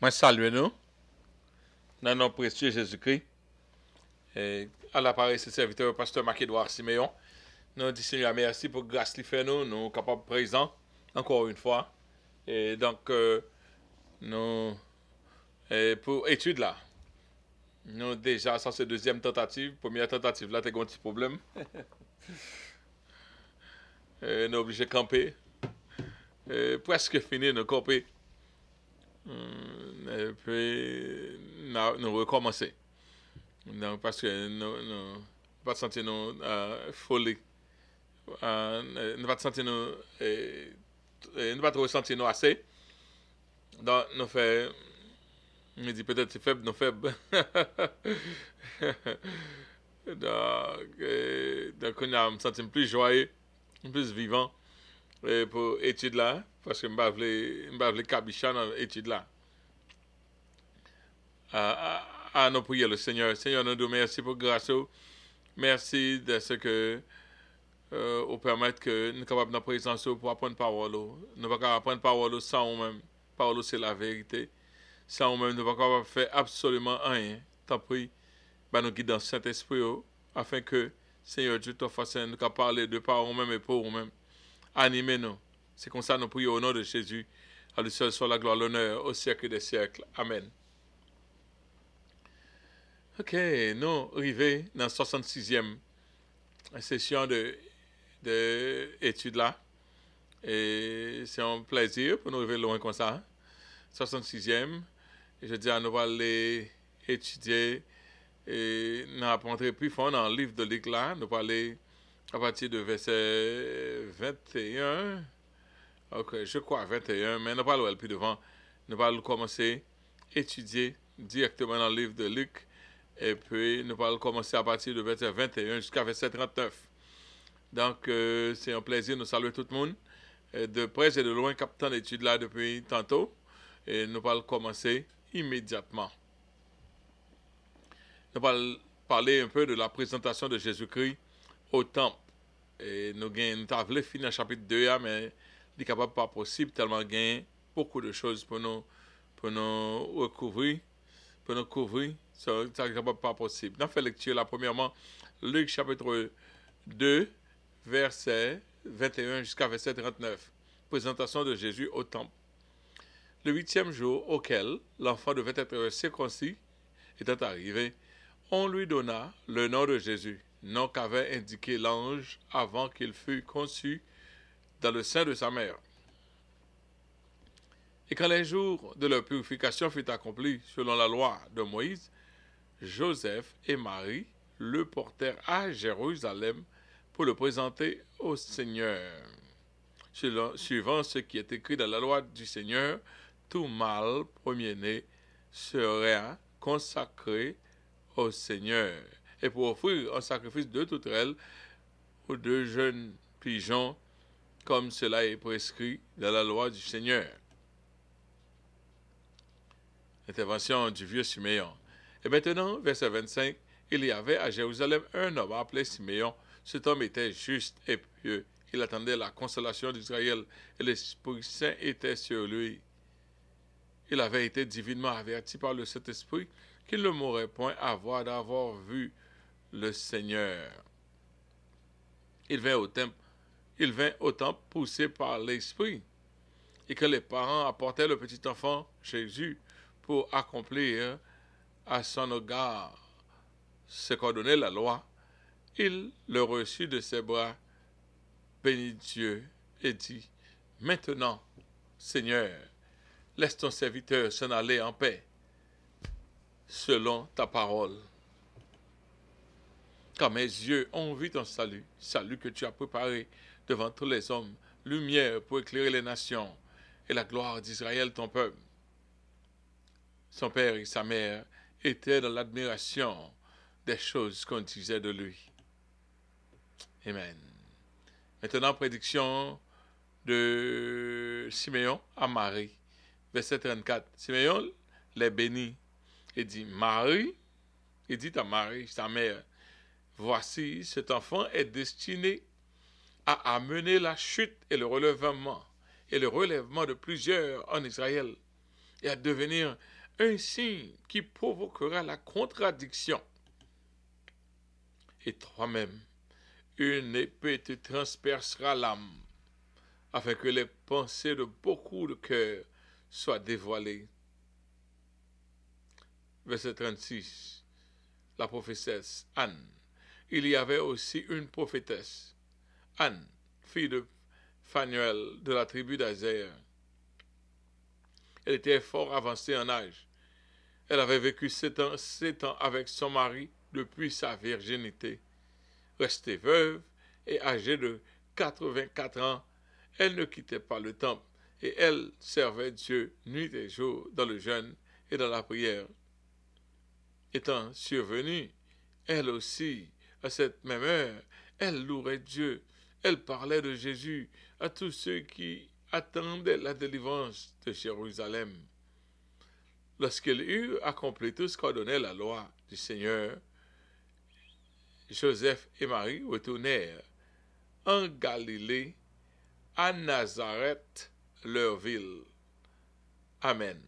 Moi, salue nous, dans le nom précieux Jésus-Christ. Et à l'appareil, c'est serviteur pasteur Marc-Édouard Siméon. Nous disons Seigneur merci pour grâce qu'il fait nous, nous capables présents, encore une fois. Et donc, nous, pour étude là, nous déjà, ça c'est deuxième tentative. Première tentative là, t'as un petit problème. Nous sommes obligés de camper. Presque fini de camper. Et puis, nous recommencer. Donc, parce que nous pas sentir nous folie. Nous pas sentir nous pas trop sentir nous assez. Donc, nous fait, nous dit peut-être c'est faible, nous faibles. donc, on a me sentir plus joyeux, plus vivant pour étude là, parce que je ne vais pas cabicher dans l'étude là. À nous prier le Seigneur. Seigneur, nous nous merci pour grâce. Merci de ce que vous permettre que nous sommes capables de présence pour apprendre parole. Nous ne pouvons pas apprendre parole sans nous-mêmes. Parole, c'est la vérité. Sans nous-mêmes, nous ne pouvons pas faire absolument rien. Tant pis, nous guide dans Saint-Esprit afin que, Seigneur Dieu, te fasse nous parler de par nous-mêmes et pour nous-mêmes. Animez-nous. C'est comme ça que nous prions au nom de Jésus. À lui seul soit la gloire, l'honneur au siècle des siècles. Amen. Ok, nous arrivons dans la 66e session de études là. Et c'est un plaisir pour nous arriver loin comme ça. 66e. Et je dis à nous aller étudier et nous apprendre plus fort dans le livre de Luc là. Nous aller à partir de verset 21. Ok, je crois 21, mais nous allons aller plus devant. Nous allons commencer à étudier directement dans le livre de Luc. Et puis, nous allons commencer à partir de verset 21 jusqu'à verset 39. Donc, c'est un plaisir de saluer tout le monde. De près et de loin, captant d'études là depuis tantôt. Et nous allons commencer immédiatement. Nous allons parler un peu de la présentation de Jésus-Christ au temple. Et nous avons fini le chapitre 2, mais il n'est capable pas possible, tellement gain beaucoup de choses pour nous recouvrir. Pour nous couvrir, ça n'est pas possible. Nous faisons lecture là, premièrement, Luc chapitre 2, verset 21 jusqu'à verset 39. Présentation de Jésus au temple. Le 8e jour auquel l'enfant devait être circoncis étant arrivé, on lui donna le nom de Jésus, nom qu'avait indiqué l'ange avant qu'il fût conçu dans le sein de sa mère. Et quand les jours de leur purification furent accomplis selon la loi de Moïse, Joseph et Marie le portèrent à Jérusalem pour le présenter au Seigneur. Suivant ce qui est écrit dans la loi du Seigneur, tout mâle premier-né sera consacré au Seigneur. Et pour offrir un sacrifice de toutrelle ou de jeunes pigeons, comme cela est prescrit dans la loi du Seigneur. Intervention du vieux Siméon. Et maintenant, verset 25, il y avait à Jérusalem un homme appelé Siméon. Cet homme était juste et pieux. Il attendait la consolation d'Israël et l'Esprit Saint était sur lui. Il avait été divinement averti par le Saint-Esprit qu'il ne mourrait point d'avoir vu le Seigneur. Il vint au temple poussé par l'Esprit et que les parents apportaient le petit enfant Jésus pour accomplir à son égard ce qu'ordonnait la loi. Il le reçut de ses bras, bénit Dieu et dit, « Maintenant, Seigneur, laisse ton serviteur s'en aller en paix, selon ta parole. Car mes yeux ont vu ton salut, salut que tu as préparé devant tous les hommes, lumière pour éclairer les nations, et la gloire d'Israël ton peuple. » Son père et sa mère étaient dans l'admiration des choses qu'on disait de lui. Amen. Maintenant, prédiction de Siméon à Marie. Verset 34. Siméon les bénit et dit, Marie, et dit à Marie, sa mère, voici, cet enfant est destiné à amener la chute et le relèvement de plusieurs en Israël et à devenir un signe qui provoquera la contradiction. Et toi-même, une épée te transpercera l'âme, afin que les pensées de beaucoup de cœurs soient dévoilées. Verset 36, la prophétesse Anne. Il y avait aussi une prophétesse, Anne, fille de Phanuel de la tribu d'Azer. Elle était fort avancée en âge. Elle avait vécu 7 ans avec son mari depuis sa virginité. Restée veuve et âgée de 84 ans, elle ne quittait pas le temple et elle servait Dieu nuit et jour dans le jeûne et dans la prière. Étant survenue, elle aussi, à cette même heure, elle louerait Dieu. Elle parlait de Jésus à tous ceux qui attendaient la délivrance de Jérusalem. Lorsqu'il eut accompli tout ce qu'ordonnait la loi du Seigneur, Joseph et Marie retournèrent en Galilée, à Nazareth, leur ville. Amen.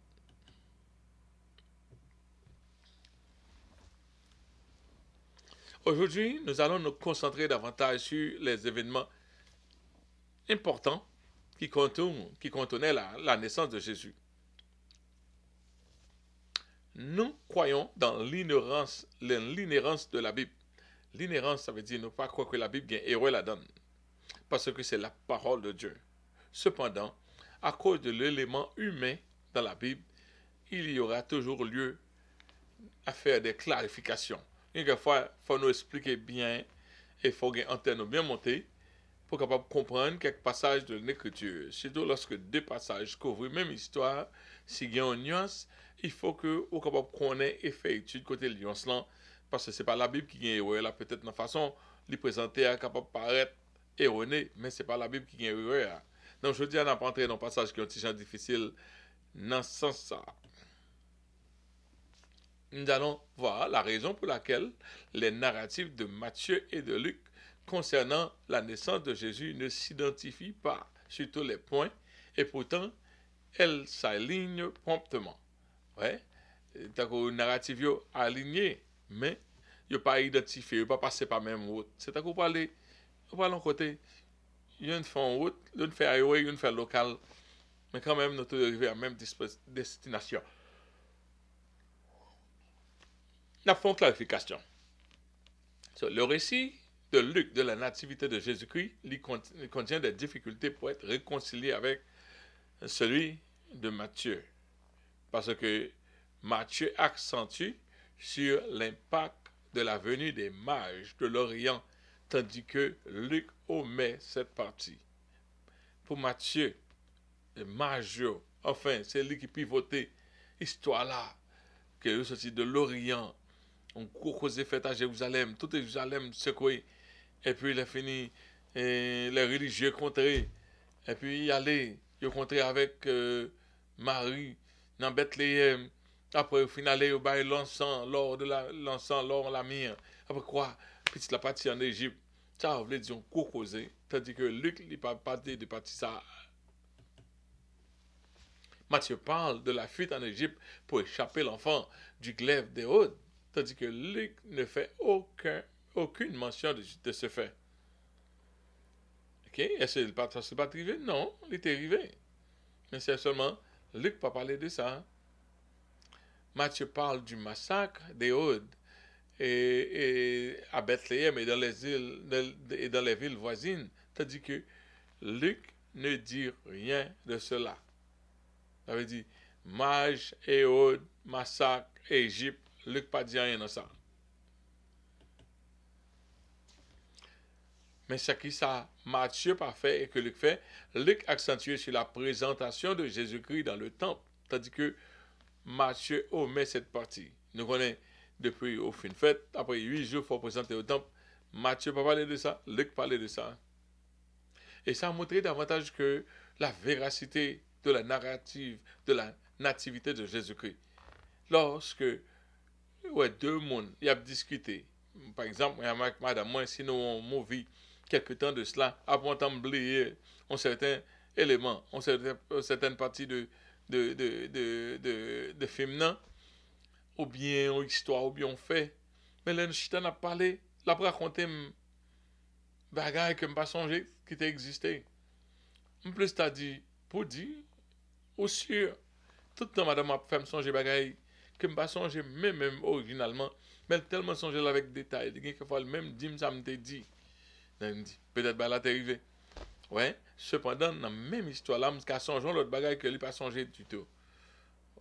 Aujourd'hui, nous allons nous concentrer davantage sur les événements importants qui contenaient la naissance de Jésus. Nous croyons dans l'inhérence de la Bible. L'inhérence, ça veut dire ne pas croire que la Bible est héros la donne, parce que c'est la parole de Dieu. Cependant, à cause de l'élément humain dans la Bible, il y aura toujours lieu à faire des clarifications. Quelquefois, il faut nous expliquer bien, et il faut que l'antenne bien montée pour capable comprendre quelques passages de l'Écriture. Surtout lorsque deux passages couvrent la même histoire, s'il y a une nuance, il faut que vous capable connaître et faire étude côté nuance là, parce que c'est pas la Bible qui est erreur là, peut-être dans la façon de présenter capable de paraître erroné, mais c'est pas la Bible qui est erreur. Donc je dis, on n'a pas entré dans un passage qui est un petit genre difficile dans ce sens-là. Nous allons voir la raison pour laquelle les narratifs de Matthieu et de Luc concernant la naissance de Jésus ne s'identifient pas sur tous les points et pourtant elles s'alignent promptement. Ouais, le narratif est aligné, mais il n'est pas identifié, il n'est pas passé par la même route. C'est à dire qu'on parle en côté, il y a une fait en route, une fait highway, une fait local, mais quand même nous sommes arrivés à la même destination. Nous avons une clarification. Le récit de Luc de la nativité de Jésus-Christ contient des difficultés pour être réconcilié avec celui de Matthieu. Parce que Matthieu accentue sur l'impact de la venue des mages de l'Orient, tandis que Luc omet cette partie. Pour Matthieu, les mages, enfin, c'est lui qui pivotait l'histoire là, que est sorti de l'Orient. On causait fête à Jérusalem, tout est Jérusalem secoué, et puis il a fini, les religieux contrés, et puis il allait, il contré avec Marie dans Bethléem, après au final il a l'encens, l'or la mire, après quoi, petit la partie en Égypte, ça voulait dire on causé, tandis que Luc il pas parti de partie ça. Matthieu parle de la fuite en Égypte pour échapper l'enfant du glaive d'Hérode, tandis que Luc ne fait aucune mention de ce fait. Ok, est-ce qu'il n'est pas arrivé? Non, il était arrivé. Mais c'est seulement Luc n'a pas parlé de ça. Matthieu parle du massacre d'Hérode et à Bethléem et dans les villes voisines, tandis que Luc ne dit rien de cela. Ça veut dire mage, Hérode, massacre, Égypte. Luc pas dit rien dans ça. Mais ce qui ça Matthieu pas fait et que Luc fait, Luc accentue sur la présentation de Jésus-Christ dans le temple, tandis que Matthieu omet cette partie. Nous connaissons depuis au fin de fête, après 8 jours, il faut présenter au temple. Matthieu pas parlé de ça, Luc parlait de ça. Et ça a montré davantage que la véracité de la narrative de la nativité de Jésus-Christ. Lorsque deux mondes y a discuté, par exemple, avec madame, moi, si nous on vit quelque temps de cela, après on oublié un certain élément, une certaine partie de de film, non? Ou bien une histoire, ou bien on fait. Mais là, nous n'a parlé, l'a raconté bagaille que je pas songé qui t'a existé. En plus, t'as dit, pour dire, ou sûr, tout le temps, madame a fait me songer bagaille que je pas songé, même originalement, mais tellement songé avec détail. Il y a quelquefois, le même dit, ça me dit. Peut-être, bah là, t'es arrivé. Ouais, cependant, dans la même histoire là, je songe l'autre bagaille que lui pas songé du tout.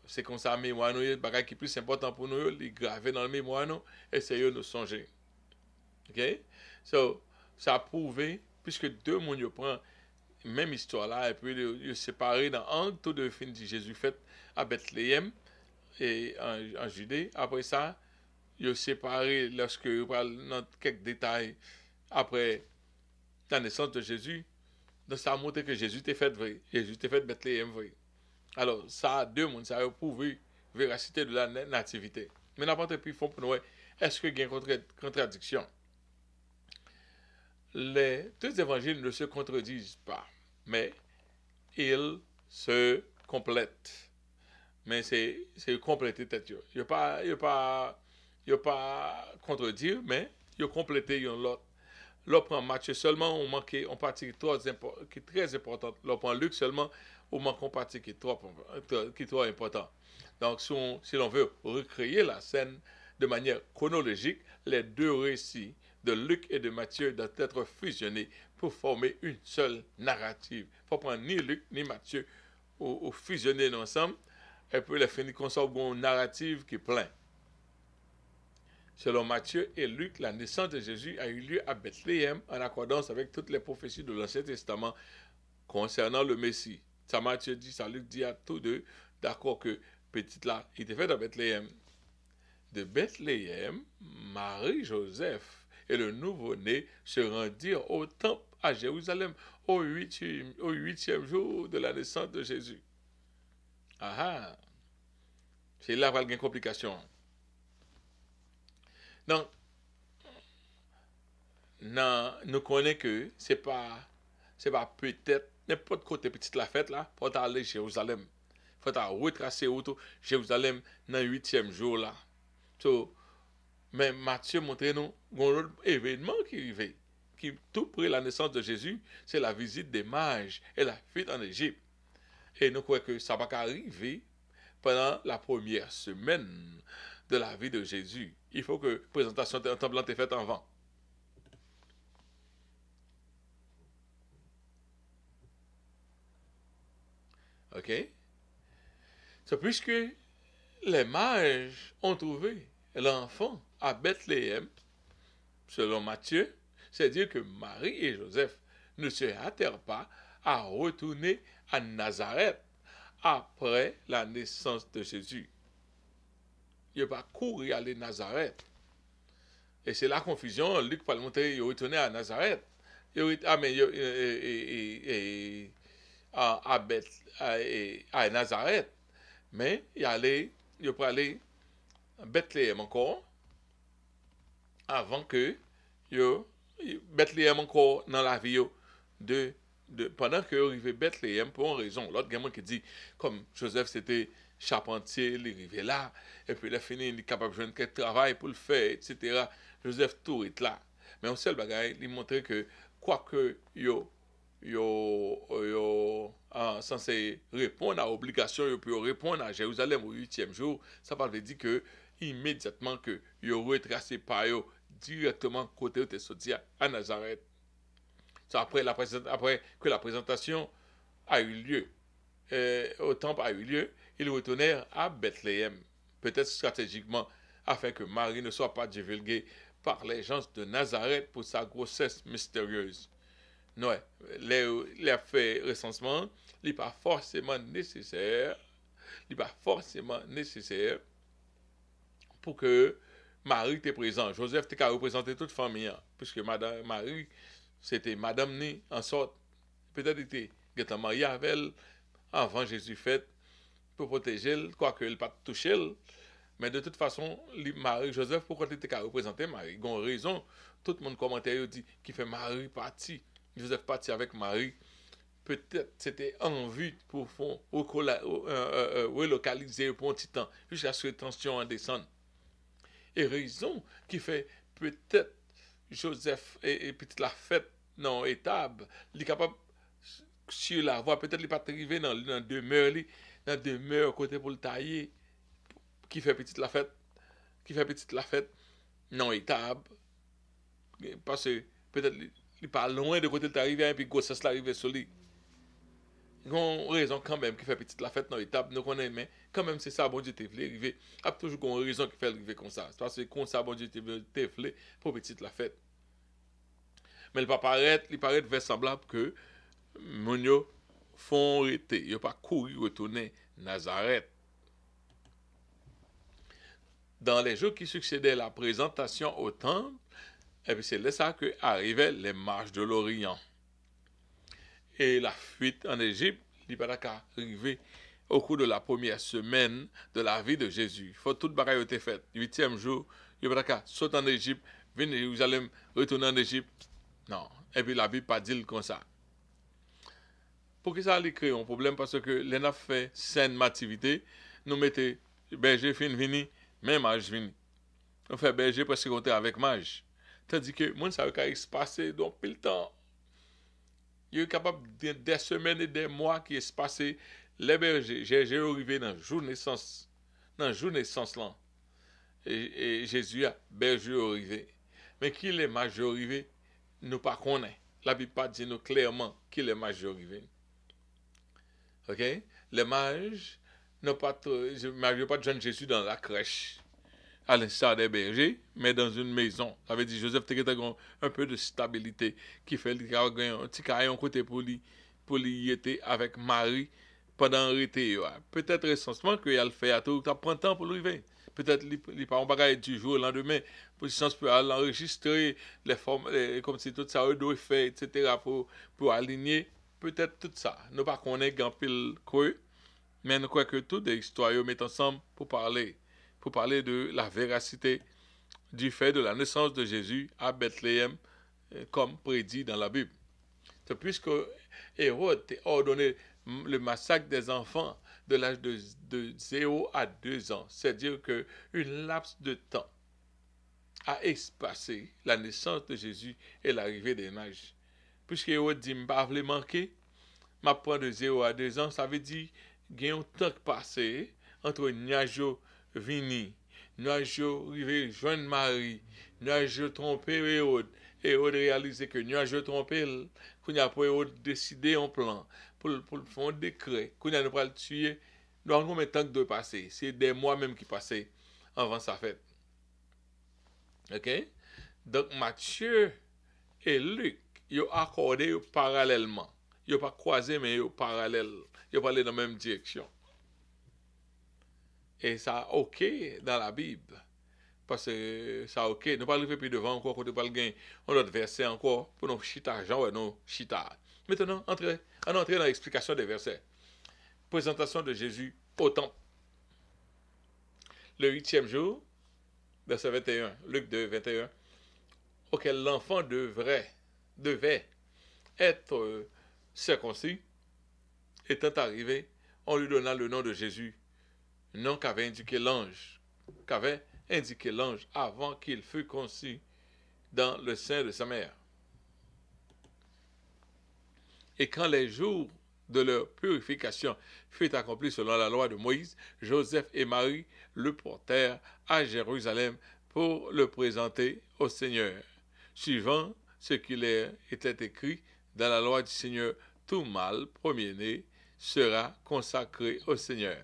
C'est comme ça, mémoire, nous, le bagage qui est plus important pour nous, il est gravé dans le mémoire, nous, essayons de songer. Ok? So, ça a prouvé, puisque deux mondes prennent même histoire là, et puis ils séparés dans un tout de film de Jésus fait à Bethléem et en Judée. Après ça, ils séparés lorsque ils parlent dans quelques détails après la naissance de Jésus. Donc ça a montré que Jésus était fait vrai. Jésus était fait Bethléem vrai. Alors, ça, deux mondes, ça a prouvé la véracité de la nativité. Mais n'importe plus fond pour nous, est-ce qu'il y a une contradiction? Les deux évangiles ne se contredisent pas, mais ils se complètent. Mais c'est complété peut-être. Il n'y a pas contredire, mais il y a complété l'autre. L'autre prend Matthieu seulement, on manque une partie qui est très importante. L'autre prend Luc seulement, on manque une partie qui est trop importante. Donc, si l'on veut recréer la scène de manière chronologique, les deux récits de Luc et de Matthieu doivent être fusionnés pour former une seule narrative. Il ne faut prendre ni Luc ni Matthieu ou fusionner ensemble et puis les finir comme ça une narrative qui est pleine. Selon Matthieu et Luc, la naissance de Jésus a eu lieu à Bethléem en accordance avec toutes les prophéties de l'Ancien Testament concernant le Messie. Ça Matthieu dit, ça Luc dit à tous deux, d'accord que petit là, il était fait à Bethléem. De Bethléem, Marie-Joseph et le nouveau-né se rendirent au temple à Jérusalem au huitième jour de la naissance de Jésus. Ah ah! C'est là qu'il y a une complication. Donc, nous connaissons que c'est pas peut-être n'importe côté petite la fête là, faut aller à Jérusalem. Faut retracer autour Jérusalem dans le huitième jour là. So, mais Matthieu montre nous un autre événement qui arrive, qui tout près la naissance de Jésus, c'est la visite des mages et la fuite en Égypte. Et nous croyons que ça va arriver pendant la première semaine de la vie de Jésus. Il faut que la présentation de temple soit faite avant. OK? C'est puisque les mages ont trouvé l'enfant à Bethléem, selon Matthieu, c'est dire que Marie et Joseph ne se hâtèrent pas à retourner à Nazareth après la naissance de Jésus. Il n'a pas couru aller à Nazareth. Et c'est la confusion. Luc parle montrer il retourné à Nazareth. À Nazareth. Mais il peut aller à Bethléem encore avant que Bethléem encore dans la vie pendant que arrivé Bethléem pour une raison. L'autre gamin qui dit comme Joseph c'était charpentier, il arrivé là et puis il a fini, il est capable de jouer un travail pour le faire, etc. Joseph tout est là. Mais un seul bagage, il montrait que quoique yo censé répondre à l'obligation, yo peut répondre à Jérusalem au 8e jour, ça veut dire que immédiatement que yo retracé par yo directement côté de sorti à Nazareth. Après que la présentation a eu lieu, au temple a eu lieu, ils retournèrent à Bethléem, peut-être stratégiquement, afin que Marie ne soit pas divulguée par les gens de Nazareth pour sa grossesse mystérieuse. Non, les faits recensement, il n'est pas forcément nécessaire, pour que Marie était présente. Joseph était qu'à représenter toute famille, puisque Madame Marie, c'était Madame Né, en sorte, peut-être était mariée avec elle avant Jésus fait, pour protéger elle, quoique elle pas touché elle. Mais de toute façon, Marie, Joseph, pourquoi il était qu'à représenter Marie? Il y a une raison. Tout le monde commentaire dit qu'il fait Marie partie. Joseph parti avec Marie peut-être c'était en vue pour relocaliser pour un petit temps, jusqu'à ce que la tension en descende. Et raison qui fait peut-être Joseph et peut-être la fête non étable, il est capable sur la voie, peut-être il n'est pas arrivé dans la demeure côté pour le tailler, qui fait petite la fête non étable, parce que peut-être il n'est pas loin de côté de l'arrivée, et puis grossesse l'arrivée sur lui. Il y a une raison quand même qui fait petite la fête dans l'étape, nous connaissons, mais quand même c'est ça, bon Dieu te voulait arriver. Il y a toujours une raison qui fait arriver comme ça. C'est parce que comme ça, bon Dieu te voulait pour petite la fête. Mais il paraît vers semblable que Mounio font arrêter, il n'a pas couru retourner Nazareth. Dans les jours qui succédaient la présentation au temple, et puis c'est là ça que arrivaient les marches de l'Orient. Et la fuite en Égypte, il n'a pas arrivé au cours de la première semaine de la vie de Jésus. Il faut toute bagaille été faite. Le 8e jour, il n'a pas sauter en Égypte, venir à Jérusalem, retourner en Égypte. Non. Et puis la Bible pas dit comme ça. Pour que ça a créé un problème, parce que les n'a fait saine mativité, nous mettons berger fin vini, même mage vini. On fait berger parce qu'on est avec mage. Tandis que moi, ça a se passer dans le temps. Il est capable des semaines et des mois qui se passé les bergers. J'ai arrivé dans jour naissance. Dans jour naissance là. Et Jésus a berger arrivé. Mais qui est majeur arrivé, nous pas connaît. La Bible pas dit nous clairement qui est majeur arrivé. OK? Les mages n'ont pas de jeune Jésus dans la crèche, à l'instar des bergers, mais dans une maison. Ça veut dire Joseph a un peu de stabilité qui fait qu'il a un petit carré côté pour lui être avec Marie pendant l'été. Peut-être récemment qu'il a le fait à tout, ça prend temps pour lui. Peut-être qu'il pas un bagage du jour au lendemain, pour sens peut enregistrer les formes, comme si tout ça doit faire, etc. pour aligner. Peut-être tout ça. Nous pas connaître grand pile creux, mais nous croyons que toutes les histoires mettent ensemble pour parler de la véracité du fait de la naissance de Jésus à Bethléem, comme prédit dans la Bible. C'est puisque Hérode a ordonné le massacre des enfants de l'âge de 0 à 2 ans, c'est-à-dire qu'une laps de temps a espacé la naissance de Jésus et l'arrivée des mages. Puisque Hérode dit, je ne vais pas manquer, ma prend de 0 à 2 ans, ça veut dire qu'il y a un temps passé entre Niajo vini, Niajo arrivé joindre Marie, Niajo trompé Hérode, Hérode réalisé que Niajo trompé, qu'on a pour Hérode décider un plan, pour faire un décret, qu'on a pas le tuer, dans combien de temps que doit passer? C'est des mois même qui passaient avant sa fête. OK? Donc Matthieu et Luc, ils ont accordé parallèlement. Ils n'ont pas croisé, mais ils ont parallèle. Ils ont parlé dans la même direction. Et ça, OK, dans la Bible. Parce que ça, OK. Nous ne parlons pas plus devant encore, quand nous parlons un autre verset encore, pour nous chita, genre, nous chita. Maintenant, entrez dans l'explication des versets. Présentation de Jésus au temple. Le 8e jour, verset 21, Luc 2, 21, auquel l'enfant devait être circoncis, étant arrivé, on lui donna le nom de Jésus, nom qu'avait indiqué l'ange avant qu'il fût conçu dans le sein de sa mère. Et quand les jours de leur purification furent accomplis selon la loi de Moïse, Joseph et Marie le portèrent à Jérusalem pour le présenter au Seigneur, suivant ce qui leur était écrit dans la loi du Seigneur. Tout mâle premier-né sera consacré au Seigneur.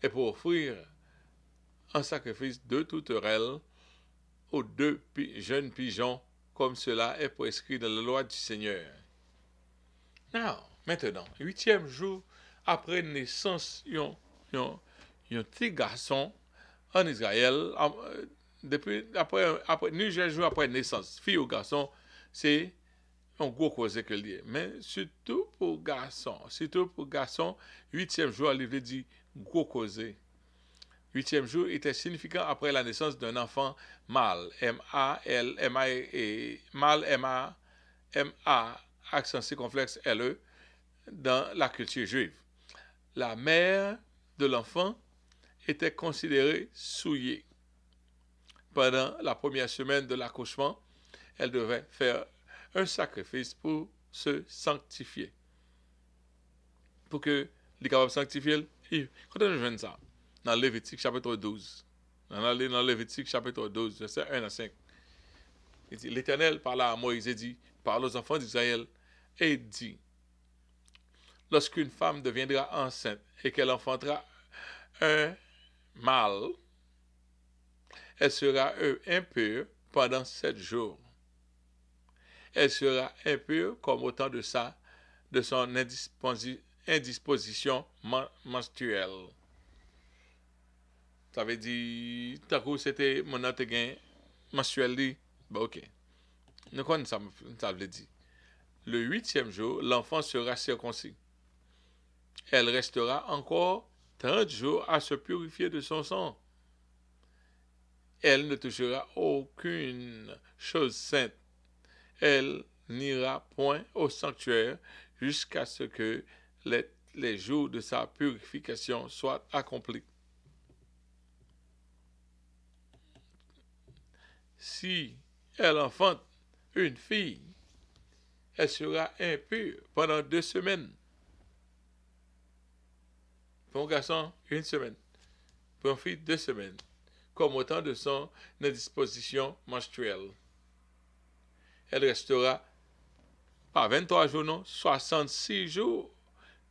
Et pour offrir un sacrifice de tourterelle aux 2 jeunes pigeons, comme cela est prescrit dans la loi du Seigneur. Maintenant, 8e jour après naissance, un petit garçon en Israël, après 9 jours après naissance, fille ou garçon, c'est un gros cause que lié. Mais surtout pour garçon, 8e jour, il veut dire gros cause. 8e jour était significant après la naissance d'un enfant mâle, mâle, accent circonflexe LE, dans la culture juive. La mère de l'enfant était considérée souillée. Pendant la première semaine de l'accouchement, elle devait faire un sacrifice pour se sanctifier. Pour que les capables de sanctifier, quand on joue ça, dans Lévitique chapitre 12, dans Lévitique chapitre 12, verset 1 à 5, l'Éternel parla à Moïse et dit, parle aux enfants d'Israël, et dit, lorsqu'une femme deviendra enceinte et qu'elle enfantera un mâle, elle sera impure pendant 7 jours. Elle sera impure comme au temps de son indisposition menstruelle. Ça veut dire, tant que c'était mon antégain menstruel, bah ok. Nous connaissons ça veut dire. Le 8e jour, l'enfant sera circoncis. Elle restera encore 30 jours à se purifier de son sang. Elle ne touchera aucune chose sainte. Elle n'ira point au sanctuaire jusqu'à ce que les jours de sa purification soient accomplis. Si elle enfante une fille, elle sera impure pendant 2 semaines. Pour un garçon, 1 semaine. Pour une fille, 2 semaines. Comme au temps de son indisposition menstruelle. Elle restera pas 23 jours, non, 66 jours.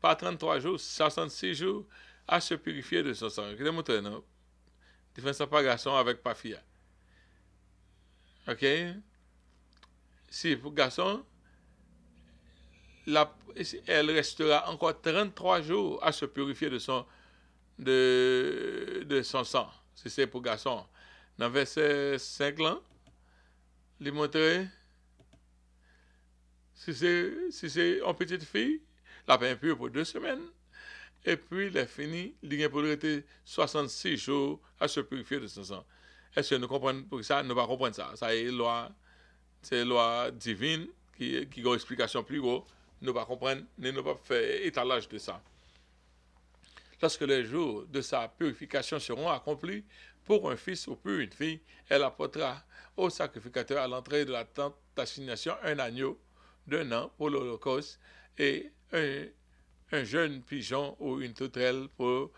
Pas 33 jours, 66 jours à se purifier de son sang. Je vais montrer, non? Différence pas garçon avec pas fille. Ok? Si pour garçon, elle restera encore 33 jours à se purifier de son sang. Si c'est pour garçon. Dans verset 5 là, il montre si c'est une petite fille, la peine impure pour 2 semaines. Et puis, il est fini, il a pour rester 66 jours à se purifier de son sang. Est-ce que nous comprenons pour ça? Nous ne pas comprendre ça. Ça est c'est une loi divine qui a une explication plus gros. Nous ne pas comprendre, nous ne pas faire étalage de ça. Lorsque les jours de sa purification seront accomplis, pour un fils ou pour une fille, elle apportera au sacrificateur à l'entrée de la tente d'assignation un agneau d'1 an pour l'Holocauste et un jeune pigeon ou une tourterelle pour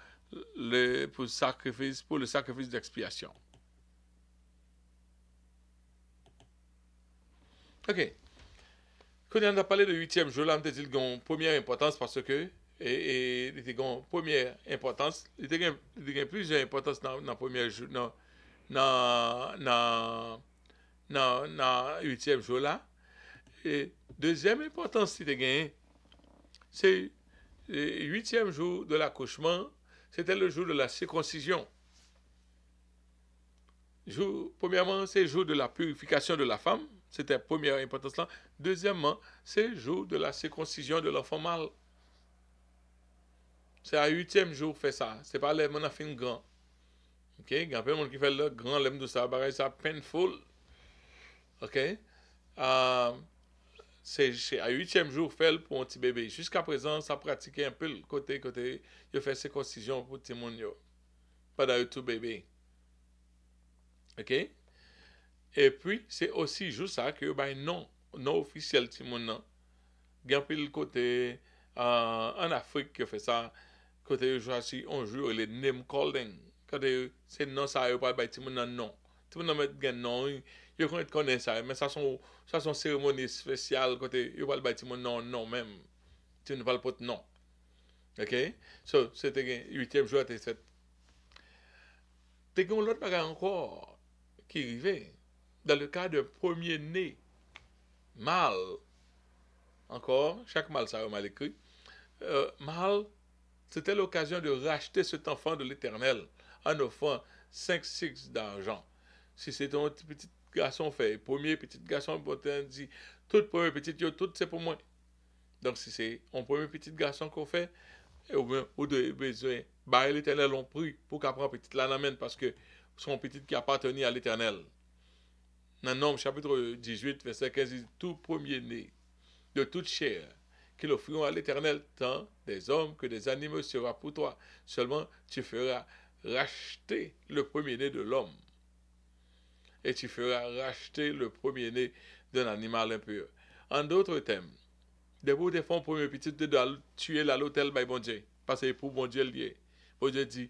le sacrifice d'expiation. Ok. Quand on a parlé de 8e jour, là, on a dit qu'il y a une première importance parce que il y a une première importance, il y a plusieurs importances dans le premier jour, dans 8e jour là. Et deuxième importance qu'il y a, c'est le 8e jour de l'accouchement, c'était le jour de la circoncision. Premièrement, c'est le jour de la purification de la femme, c'était la première importance là. Deuxièmement, c'est le jour de la circoncision de l'enfant mâle. C'est à 8e jour fait ça. C'est pas les gens qui fait grand. OK? Il y a plein de monde qui fait le grand, l'aime de ça, pareil, ça painful. OK? C'est à 8e jour fait pour un petit bébé. Jusqu'à présent, ça pratiquait un peu le côté, il fait circoncision pour petit monde. Pas d'ailleurs tout bébé. OK? Et puis, c'est aussi juste ça que, non officiel, petit monde. Il y a un peu le côté, en Afrique, qui fait ça. Côté on joue les name calling. Quand c'est non ça pas tout le monde non. Tout le monde met non, il connaît ça mais ça sont cérémonie spéciale côté il pas tout le monde non même. Tu ne parles pas de non. OK? So c'était 8e jour était fait. T'es gon l'autre bagarre encore qui arrivait dans le cas de premier né mâle. Encore, chaque mâle ça est mal écrit. Mâle c'était l'occasion de racheter cet enfant de l'Éternel en offrant 5 cycles d'argent. Si c'est ton petit garçon fait, premier petit garçon, dit, tout premier petit, tout c'est pour moi. Donc si c'est un premier petit garçon qu'on fait, ou bien, ou de besoin, l'Éternel l'ont pris pour qu'elle prenne petit l'amène parce que son petit qui appartenait à l'Éternel. Dans Nombre chapitre 18, verset 15, il dit, tout premier né de toute chair qu'ils offriront à l'Éternel, tant des hommes que des animaux sera pour toi. Seulement, tu feras racheter le premier-né de l'homme. Et tu feras racheter le premier-né d'un animal impur. En d'autres termes, des bouts de fonds premier petit, tu dois tuer à l'hôtel by bon Dieu. Parce que pour bon Dieu lié. Bon Dieu dit,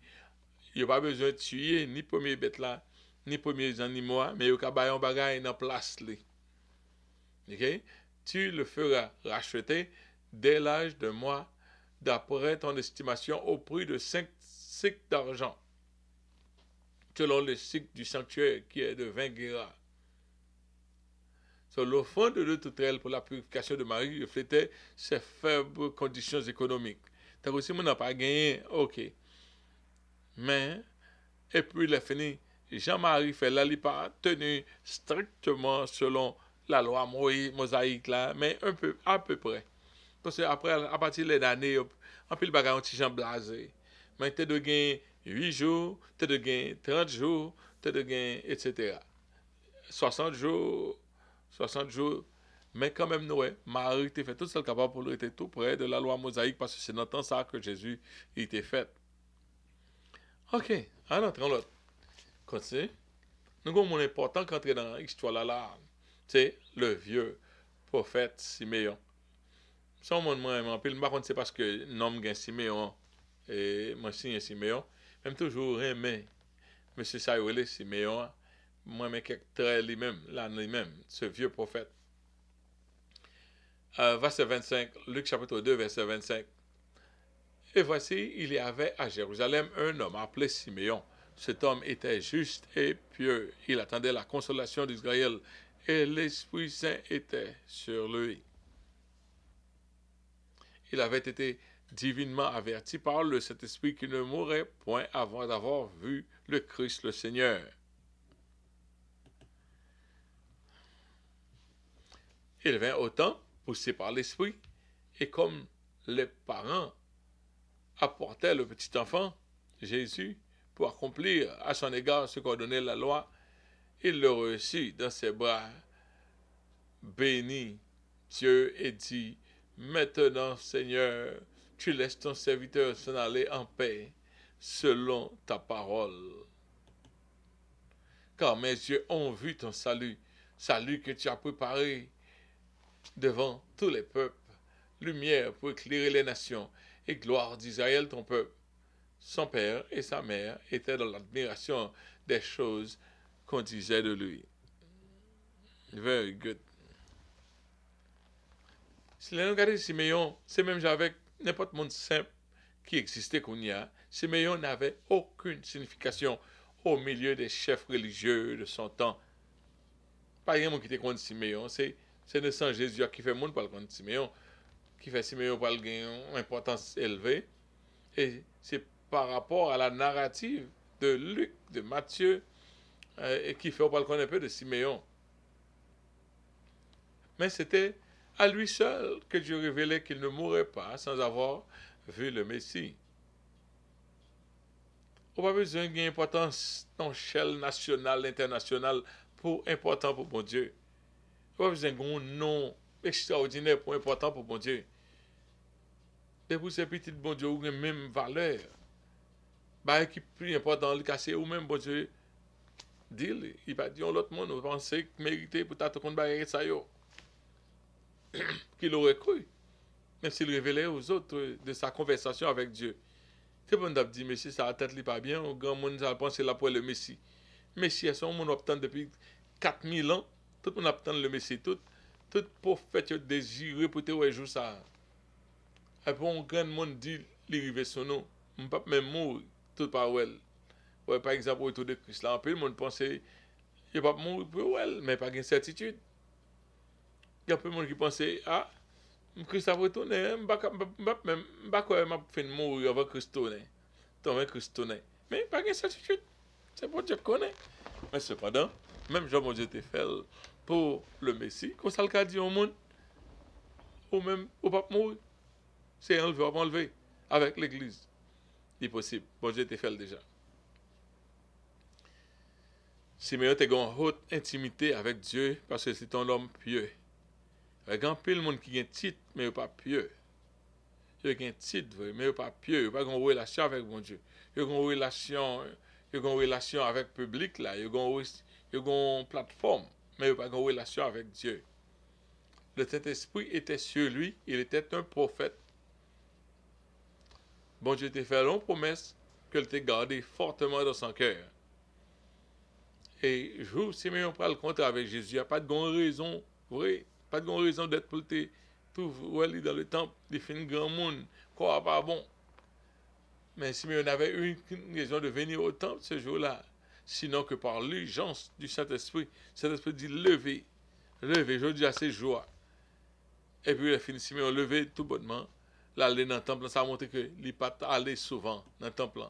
il n'y a pas besoin de tuer ni premier bête là, ni premiers animaux, mais il y a un bagage dans place. Okay? Tu le feras racheter dès l'âge de mois, d'après ton estimation, au prix de 5 cycles d'argent, selon le cycle du sanctuaire qui est de 20 guéras. L'offrande de toute elle pour la purification de Marie reflétait ses faibles conditions économiques. T'as aussi, on n'a pas gagné, ok. Mais, et puis il est fini. Jean-Marie fait là, il pas tenu strictement selon la loi mosaïque là, mais à peu près. Parce que après, à partir des années, en plus le bagage un petit gens blasé. Mais tu as de gagner 8 jours, tu as de gagner 30 jours, tu as de gagner, etc. 60 jours, 60 jours. Mais quand même, Noé, Marie était fait tout seul capable pour être tout près de la loi mosaïque parce que c'est dans le temps ça que Jésus était fait. Ok, en entrant l'autre. Continue. Nous avons mon important qu'entrer dans l'histoire là, c'est le vieux prophète Siméon. Son monde moi en pile par contre c'est parce que nom gain Siméon et moi signe Siméon, même toujours aimé monsieur Saïwele Siméon, moi mais quelque très lui-même, là lui-même, ce vieux prophète. Verset 25, Luc chapitre 2 verset 25. Et voici, il y avait à Jérusalem un homme appelé Siméon. Cet homme était juste et pieux. Il attendait la consolation d'Israël et l'Esprit Saint était sur lui. Il avait été divinement averti par le Saint-Esprit qu'il ne mourrait point avant d'avoir vu le Christ le Seigneur. Il vint au temps, poussé par l'Esprit, et comme les parents apportaient le petit enfant, Jésus, pour accomplir à son égard ce qu'ordonnait la loi, il le reçut dans ses bras, bénit Dieu et dit, maintenant, Seigneur, tu laisses ton serviteur s'en aller en paix, selon ta parole. Car mes yeux ont vu ton salut, salut que tu as préparé devant tous les peuples, lumière pour éclairer les nations, et gloire d'Israël ton peuple. Son père et sa mère étaient dans l'admiration des choses qu'on disait de lui. Very good. Si nous regardons Siméon, c'est même avec n'importe monde simple qui existait qu'on y a, Siméon n'avait aucune signification au milieu des chefs religieux de son temps. Pas rien qui était contre Siméon, c'est le sang Jésus qui fait monde pour le contre Siméon, qui fait Siméon pour gagner une importance élevée. Et c'est par rapport à la narrative de Luc, de Matthieu, et qui fait on connaître un peu de Siméon. Mais c'était à lui seul que Dieu révélait qu'il ne mourrait pas sans avoir vu le Messie. On n'a pas besoin d'une importance dans l'échelle nationale, internationale, important pour mon Dieu. On n'a pas besoin d'un nom extraordinaire pour important pour mon Dieu. Et pour ces petites bon Dieu, ont une même valeur. Bah, qui plus important, le casser ou même bon Dieu, dit, il va dire l'autre monde, on pensait que mériter pour t'attendre qu'on va ça yo. Qu'il aurait cru, même s'il révélait aux autres de sa conversation avec Dieu. C'est bon d'avoir dit, Messie, ça a tête pas bien, au grand monde a pensé là pour le Messie. Messie, c'est un monde attend depuis 4000 ans, tout le monde attend le Messie, tout prophète désiré pour te jouer ça. Et puis un grand monde dit, il arrive son nom, on ne peut pas même mourir, tout par elle. Ouais, par exemple, autour de Christ, là, un peu le monde pensait, il ne va pas mourir pour elle, mais pas de certitude. Il y a peu de monde qui pensait, ah, Christ a retourné, je ne sais pas quoi m'a fait mourir avant Christ tourner. Tomber Christ tourner. Mais pas de certitude. C'est pour Dieu connaît. Mais cependant, même Jean mon Dieu était fait pour le Messie, comme ça le cas dit au monde, ou même au pape mourir. C'est enlevé, on va enlever avec l'église. C'est possible. Bon Dieu était fait déjà. Siméon était en haute intimité avec Dieu parce que c'est un homme pieux. Il y a pile monde qui a un titre, mais il pas pieux. Il y a un titre, mais il pas pieux. Il pas une relation avec mon Dieu. Il y a une relation avec le public, là. Il y a une plateforme, mais il pas une relation avec Dieu. Le Saint-Esprit était sur lui, il était un prophète. Bon Dieu t'a fait une promesse qu'il t'a gardé fortement dans son cœur. Et jour, si on prend le compte avec Jésus, il n'y a pas de grande raison, vrai, pas de grande raison d'être pour te trouver dans le temple, il fait un grand monde, quoi pas bon. Mais si on avait une raison de venir au temple ce jour-là, sinon que par l'urgence du Saint-Esprit, le Saint-Esprit dit levez, levez, je dis à ces jours. Et puis, il finit Simeon levé tout bonnement. Là, aller dans le temple, ça a montré que il n'est pas allé souvent dans le temple.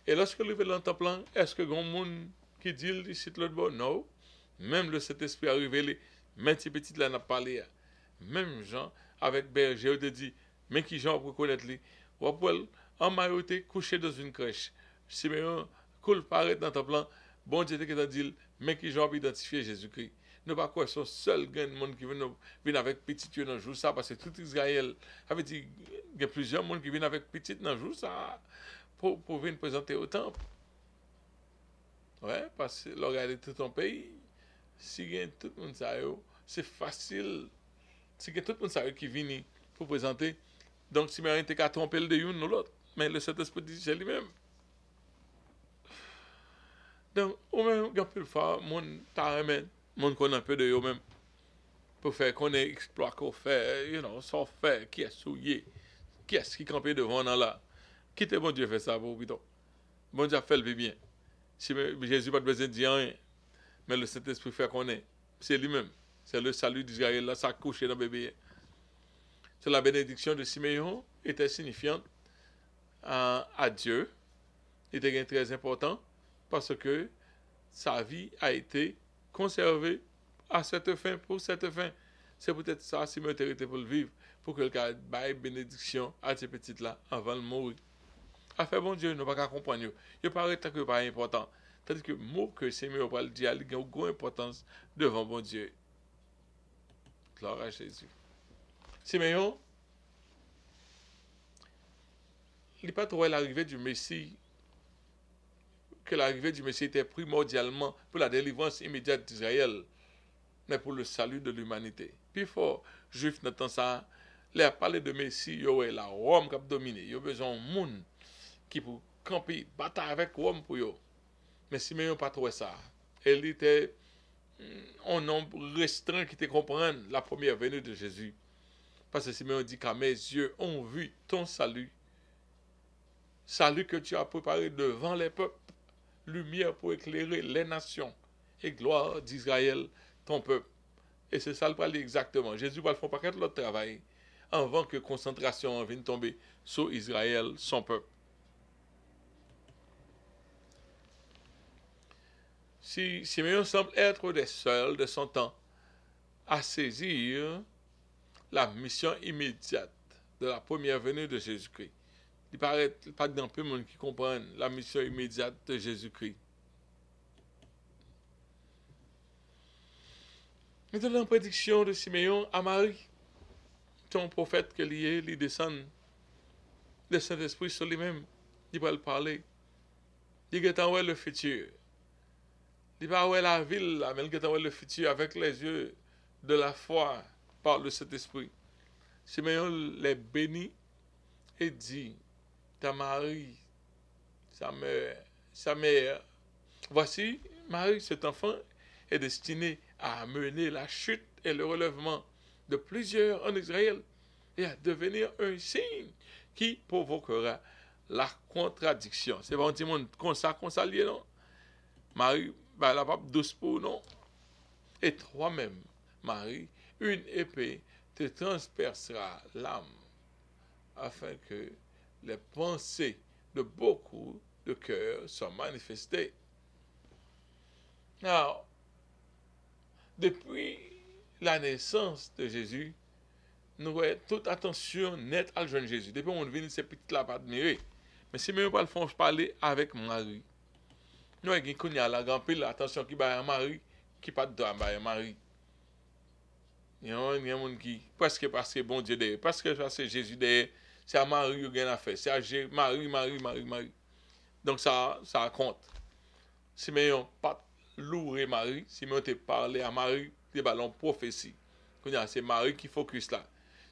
Et lorsque il est dans le temple, est-ce que grand monde qui dit ici l'autre bord? Non. Même le Saint-Esprit a révélé, même si petit là n'a parlé. Même Jean, avec berger, il dit, mais qui Jean pour connaître lui? Ou en majorité, couché dans une crèche. Simeon, coule paraît dans le temple, bon Dieu qui t'a dit, mais qui Jean pour identifier Jésus-Christ. Ne pas quoi son seul gain de monde qui vient avec petit dans le jour ça parce que tout Israël avait dit il y a plusieurs monde qui viennent avec petit dans le jour ça pour venir présenter au temple. Ouais, parce que regarder tout ton pays, si il y a tout le monde ça c'est facile. Si il y a tout le monde ça qui vient pour présenter, donc si rien t'es qu'à tromper le de une ou l'autre, mais le Saint-Esprit dit c'est lui-même. Donc, au même quand plus fois mon tarement monde connaît un peu de eux-mêmes pour faire qu'on ait exploit qu'on fait, sans faire, qui est souillé, qui est-ce qui campait devant nous là. Qui était bon Dieu fait ça pour plutôt. Bon Dieu a fait le bien. Si Jésus n'a pas besoin de dire rien, mais le Saint-Esprit fait qu'on est. C'est lui-même. C'est le salut d'Israël là, ça couché dans le bébé. C'est la bénédiction de Siméon était signifiante à Dieu. Il était très important parce que sa vie a été conservée à cette fin, pour cette fin. C'est peut-être ça, si je était pour le vivre, pour que le gars ait bénédiction à ces petites-là avant de mourir. Affaire bon Dieu, nous ne pouvons pas comprendre. Il paraît que ce pas important. Tandis que le mot que Simeon va le dire, il a une grande importance devant bon Dieu. Gloire à Jésus. Simeon, il n'est pas trouvé l'arrivée du Messie, que l'arrivée du Messie était primordialement pour la délivrance immédiate d'Israël, mais pour le salut de l'humanité. Puis fort, juif n'entend ça, il a parlé de Messie, il y aurait la Rome qui a dominé, il y a besoin de monde qui pour camper, battre avec Rome pour eux. Mais Simeon n'a pas trouvé ça. Il était un nombre restreint qui te comprendre la première venue de Jésus. Parce que Simeon dit qu'à mes yeux ont vu ton salut. Salut que tu as préparé devant les peuples, lumière pour éclairer les nations et gloire d'Israël, ton peuple. Et c'est ça le parler exactement. Jésus va le faire paquet de l'autre travail avant que concentration vienne tomber sur Israël, son peuple. Si Simeon semble être des seuls de son temps à saisir la mission immédiate de la première venue de Jésus-Christ. Il paraît pas grand peu de monde qui comprennent la mission immédiate de Jésus-Christ. Maintenant, la prédiction de Simeon à Marie, ton prophète que lié, il descend, le Saint-Esprit sur lui-même, il va le parler. Il est en le futur. Il va voir la ville, mais il est en le futur avec les yeux de la foi par le Saint-Esprit. Simeon les bénit et dit, ta Marie, sa mère, voici, Marie, cet enfant est destiné à amener la chute et le relèvement de plusieurs en Israël et à devenir un signe qui provoquera la contradiction. C'est bon, tout le monde, comme ça lié, non? Marie, ben, la pape douce pour non. Et toi-même, Marie, une épée te transpercera l'âme afin que les pensées de beaucoup de cœurs soient manifestées. Alors, depuis la naissance de Jésus, nous avons toute attention nette à le jeune Jésus. Depuis on vient, ces petites là pas admirer. Mais si nous ne faisons pas parler avec Marie, nous avons connu la grande pile attention qui va à Marie, qui pas de droit à Marie. Il y a un monde qui, presque parce que bon Dieu derrière, parce que Jésus derrière, c'est à Marie qui a fait, c'est à Marie. Donc ça compte. Si nous pas loué Marie, si nous te parlé à Marie, c'est ballon prophétie. C'est Marie qui focus là.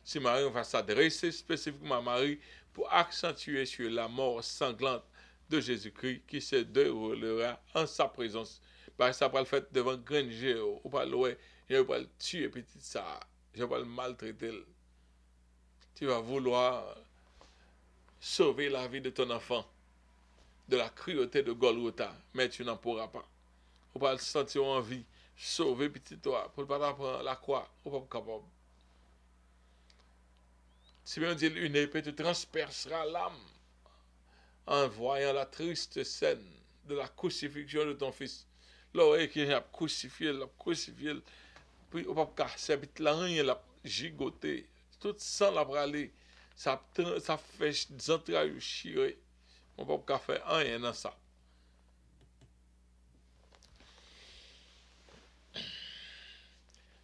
Si Marie va s'adresser spécifiquement à Marie pour accentuer sur la mort sanglante de Jésus-Christ qui se déroulera en sa présence. Parce que ça va le faire devant grand géo, ou pas loin, je vais le tuer petit ça, je vais le maltraiter. Tu vas vouloir sauver la vie de ton enfant de la cruauté de Golgotha, mais tu n'en pourras pas. On va le sentir en vie, sauver petit toi, pour ne pas prendre la croix, on va pas capable. Si bien dit, une épée te transpercera l'âme en voyant la triste scène de la crucifixion de ton fils. Là, qui a crucifié, puis on va pas casser, puis la rien, la gigoté, tout sang la bralé, ça fait des entrailles chirées. On va pas faire rien dans ça.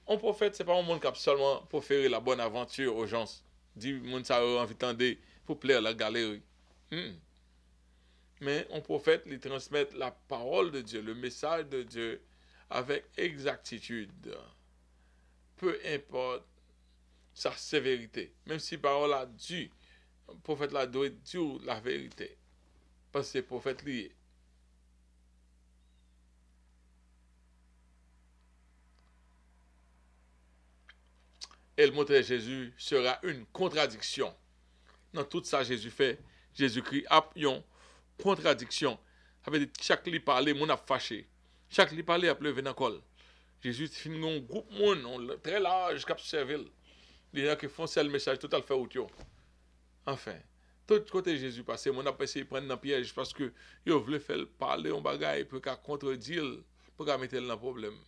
Un prophète, c'est pas un monde qui a seulement pour faire la bonne aventure aux gens. Dit, monde ça a envie d'entendre pour plaire la galerie. Mais un prophète, il transmet la parole de Dieu, le message de Dieu avec exactitude. Peu importe sa sévérité. Même si la parole a dû, le prophète là doit dire la vérité. Parce que c'est le prophète lié. Et le mot de Jésus sera une contradiction. Dans tout ça, Jésus fait, Jésus-Christ a une contradiction. Ça veut dire que chaque lit parler, mon a fâché. Chaque lit parler a pleuvé dans le col. Jésus finit un groupe monde très large qui observe. Les gens qui font le message total fait autre. Enfin, tout côté Jésus passé, mon a essayé de prendre dans le piège parce que il voulait faire parler un bagage pour qu'à contredire, pour qu'à mettre dans le problème.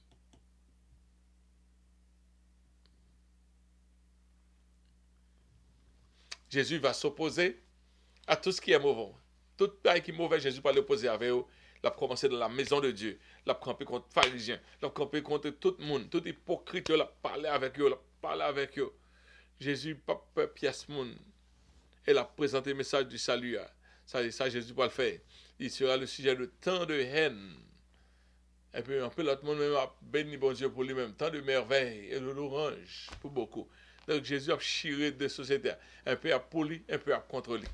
Jésus va s'opposer à tout ce qui est mauvais. Tout ce qui est mauvais, Jésus va l'opposer avec eux. Il a commencé dans la maison de Dieu. Il a campé contre les pharisiens. Il a campé contre tout le monde. Tout hypocrite, il a parlé avec eux. Jésus n'a pas peur pièce monde. Il a présenté le message du salut. Ça, Jésus va le faire. Il sera le sujet de tant de haine. Et puis, un peu l'autre monde même a béni bon Dieu pour lui-même. Tant de merveilles et de l'orange pour beaucoup. Donc Jésus a chiré des sociétés. Un peu à poli, un peu à contrôler.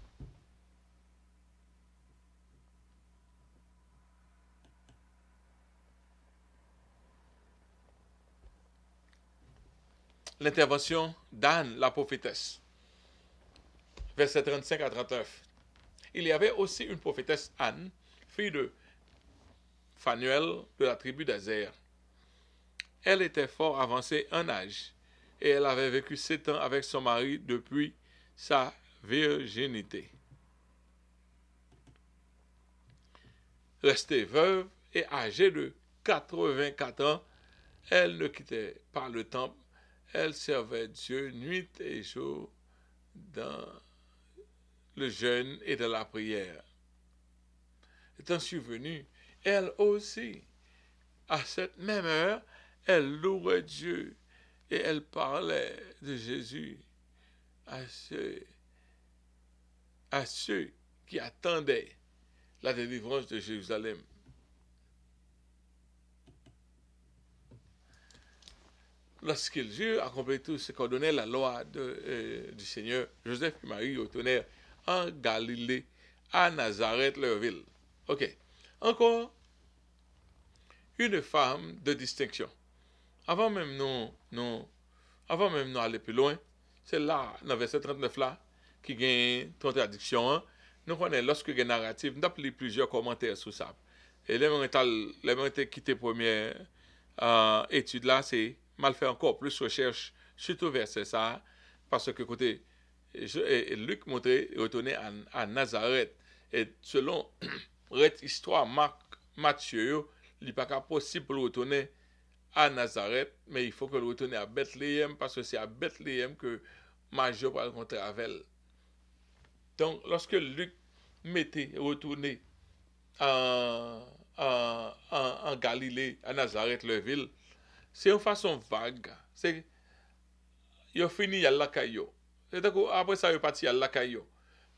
L'intervention d'Anne, la prophétesse. Verset 35 à 39. Il y avait aussi une prophétesse Anne, fille de Phanuel de la tribu d'Azer. Elle était fort avancée en âge et elle avait vécu 7 ans avec son mari depuis sa virginité. Restée veuve et âgée de 84 ans, elle ne quittait pas le temple. Elle servait Dieu nuit et jour dans le jeûne et dans la prière. Étant survenue, elle aussi, à cette même heure, elle louait Dieu et elle parlait de Jésus à ceux qui attendaient la délivrance de Jérusalem. Lorsqu'ils eurent accompli tout ce qu'ordonnait la loi du Seigneur, Joseph et Marie retournèrent en Galilée, à Nazareth, leur ville. Ok. Encore une femme de distinction. Avant même nous aller plus loin, c'est là, dans verset 39 là, qui gagne contradiction. Hein? Nous connaissons, lorsque il y a une narrative, nous avons plusieurs commentaires sur ça. Et les gens qui quitté la première étude là, c'est mal fait encore plus recherche, surtout verset ça, parce que côté, Luc montrait, retourner à Nazareth. Et selon cette histoire, Matthieu, il n'est pas possible de retourner à Nazareth, mais il faut que le retourne à Bethléem, parce que c'est à Bethléem que Marie va rencontrer avec elle. Donc, lorsque Luc mettait retourner en Galilée, à Nazareth, leur ville, c'est une façon vague. C'est, ils ont fini à la caillou. Après ça, ils sont partis à la caillou.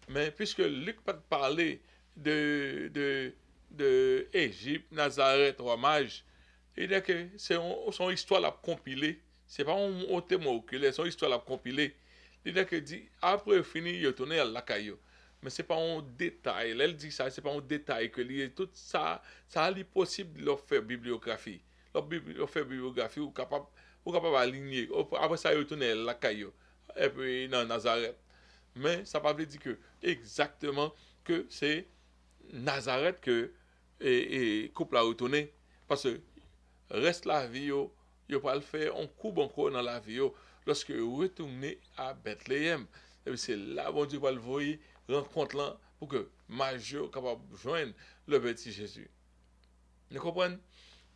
Mais puisque Luc pas parler de Égypte, Nazareth, roi mage, il dit que c'est son histoire la compilée. C'est pas un thème oculaire, son histoire la compilée. Il dit que dit, après fini, il retourné à la caillou. Mais c'est pas un détail. Elle dit ça, c'est pas un détail que tout ça, ça est possible de leur faire bibliographie. Leur faire bibliographie ou capable aligner. Après ça, il retourne à la caillou. Et puis dans Nazareth. Mais ça ne veut pas dire que exactement que c'est Nazareth que et couple a retourné. Parce que reste la vie, il pas le faire, on coupe encore dans la vie lorsque vous retournez à Bethléem. Et puis c'est là bon Dieu va le voir, rencontre là pour que Marie capable de joindre le petit Jésus. Vous comprenez?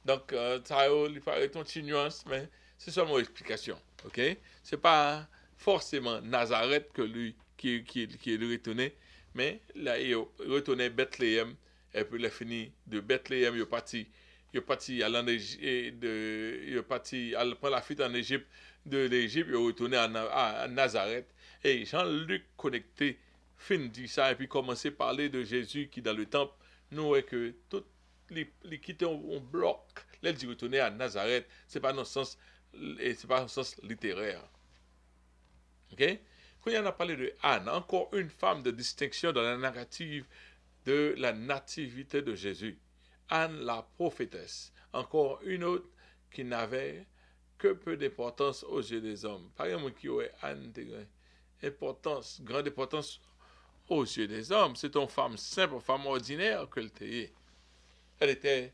Donc, ça il paraît une nuance, mais c'est seulement une explication. Ok? C'est pas forcément Nazareth que lui qui est retourné, mais là, il est retourné à Bethléem, et puis il a fini de Bethléem, il est parti à il est parti à prendre la fuite en Égypte, de l'Égypte, il est retourné à Nazareth, et Jean-Luc connecté, fin dit ça, et puis commencé à parler de Jésus qui dans le temple, nous voyons que tout les quitter on bloc, les dit retourner à Nazareth, c'est pas dans le sens et c'est pas dans le sens littéraire. OK? Quand on a parlé de Anne, encore une femme de distinction dans la narrative de la nativité de Jésus. Anne la prophétesse, encore une autre qui n'avait que peu d'importance aux yeux des hommes. Par exemple, qui aurait Anne importance, grande importance aux yeux des hommes. C'est une femme simple, une femme ordinaire qu'elle était. Elle était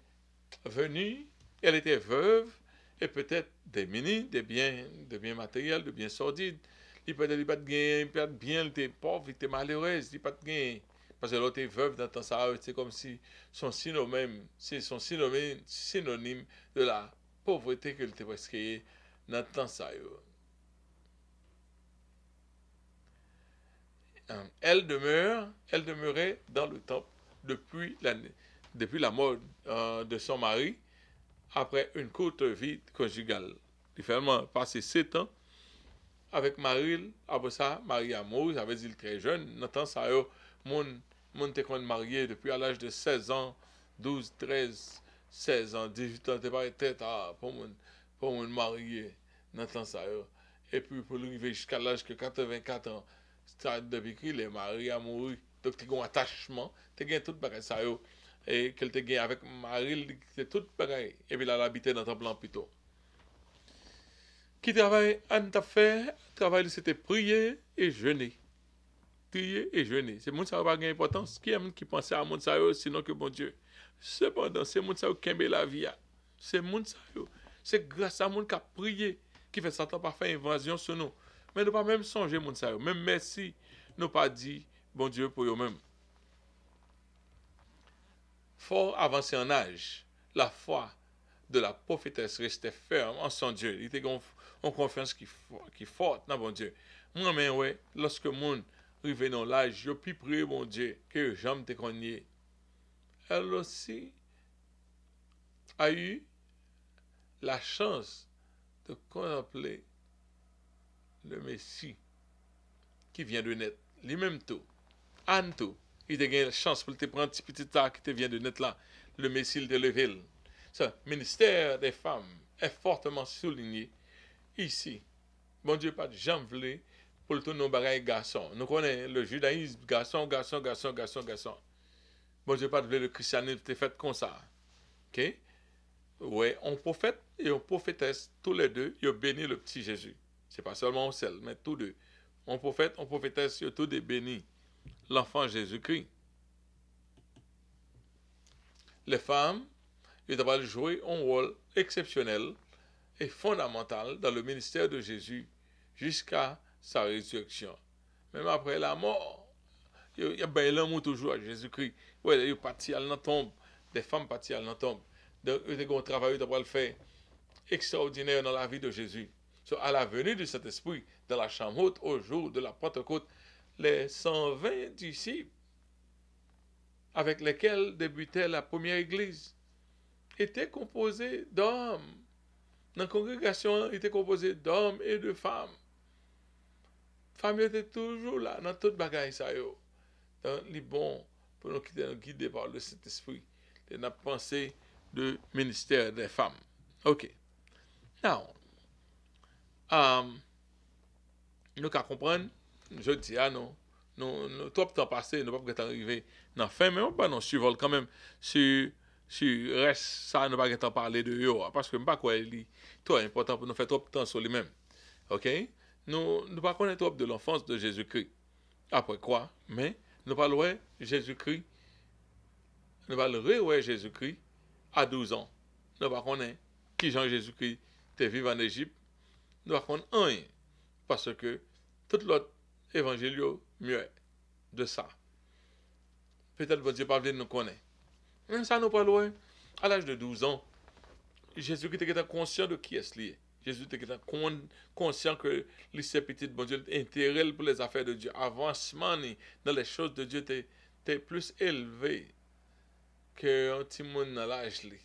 venue, elle était veuve, et peut-être démunie de biens matériels, de biens sordides. Il peut-être pas de gain, il peut-être bien, elle était pauvre, elle était malheureuse, il pas de gain. Parce que l'autre est veuve dans le temps, ça, c'est comme si son synonyme, c'est son synonyme de la pauvreté qu'elle était presque dans le temps, ça. Elle demeurait dans le temple depuis la mort de son mari, après une courte vie conjugale. Il fait passer 7 ans avec Marie. Après ça, Marie a mouru, ça veut dire très jeune. Dans le temps, ça, mon était marié depuis à l'âge de 16 ans, 12, 13, 16 ans, 18 ans, t'es pas tête pour mon marié. Dans le temps, ça. Et puis, pour l'arriver jusqu'à l'âge de 84 ans, depuis qu'il est marié à mourir, donc tu as un attachement, tu as tout bagage ça et qu'elle te gagne avec Marie, c'est tout bagage et puis là elle habitait dans ton plan plutôt. Qui travaille en t'a fait, travail c'était prier et jeûner. Prier et jeûner. C'est monde ça pas gain importance. Qui aime qui pensait à monde ça sinon que bon Dieu. Cependant, c'est monde ça qui aime la vie. C'est monde ça. C'est grâce à monde qui a prié qui fait Satan pas faire invasion sur nous. Mais nous pas même songer moun sa yo. Même merci, nous pas dit bon Dieu pour eux-mêmes. Fort avancé en âge, la foi de la prophétesse restait ferme en son Dieu. Il était en confiance qui forte dans bon Dieu. Moi-même, ouais, lorsque moun arrive dans l'âge, je puis prier bon Dieu que j'aime te connaître. Elle aussi a eu la chance de contempler le Messie qui vient de naître. Lui-même tout. Anne tout. Il a eu la chance pour te prendre un petit tas qui te vient de naître là. Le Messie de Leville. Ce ministère des femmes est fortement souligné ici. Bon Dieu, pas de jamais voulu pour tout nos bagailles garçons. Nous connaissons le judaïsme, garçon. Bon Dieu, pas de le christianisme, t'es fait comme ça. Ok? Ouais, un prophète et une prophétesse, tous les deux, ils ont béni le petit Jésus. C'est pas seulement un seul, mais tous deux. Un prophète, une prophétesse, ils ont tous deux béni l'enfant Jésus-Christ. Les femmes, ils doivent jouer un rôle exceptionnel et fondamental dans le ministère de Jésus jusqu'à sa résurrection. Même après la mort, il y a bien l'amour toujours à Jésus-Christ. Ouais, il est parti à la tombe, des femmes parties à la tombe. Donc, il y a un travail de le faire extraordinaire dans la vie de Jésus. So, à la venue de cet esprit, dans la chambre haute, au jour de la Pentecôte, les 120 disciples avec lesquels débutait la première église étaient composés d'hommes. La congrégation était composée d'hommes et de femmes. Femmes étaient toujours là, dans toute bagaille ça yo. Dans les bons, pour nous guider par le Saint-Esprit. Et la pensée du ministère des femmes. Ok. Now, nous qu'à comprendre, je dis à nous, trop de temps passé, nous ne pouvons pas arriver dans la fin, mais on va nous suivre quand même sur reste ça, nous ne pouvons pas parler de eux, parce que je ne sais pas quoi il est trop important pour nous faire trop de temps sur lui-même. Ok? Nous ne pas connaître trop de l'enfance de Jésus-Christ. Après quoi? Mais nous parlons de Jésus-Christ. Nous parlons de Jésus-Christ à 12 ans. Nous ne pas connaître qui Jean Jésus-Christ était vivant en Égypte. Nous ne pas connaître rien. Parce que tout l'autre évangile mieux de ça. Peut-être que Dieu pas voulu nous connaître. Mais ça nous parle à l'âge de 12 ans. Jésus-Christ était conscient de qui est-ce lié. Jésus était conscient que les petits bon Dieu, intérêt pour les affaires de Dieu, avancement dans les choses de Dieu était plus élevé qu'un petit monde dans l'âge li.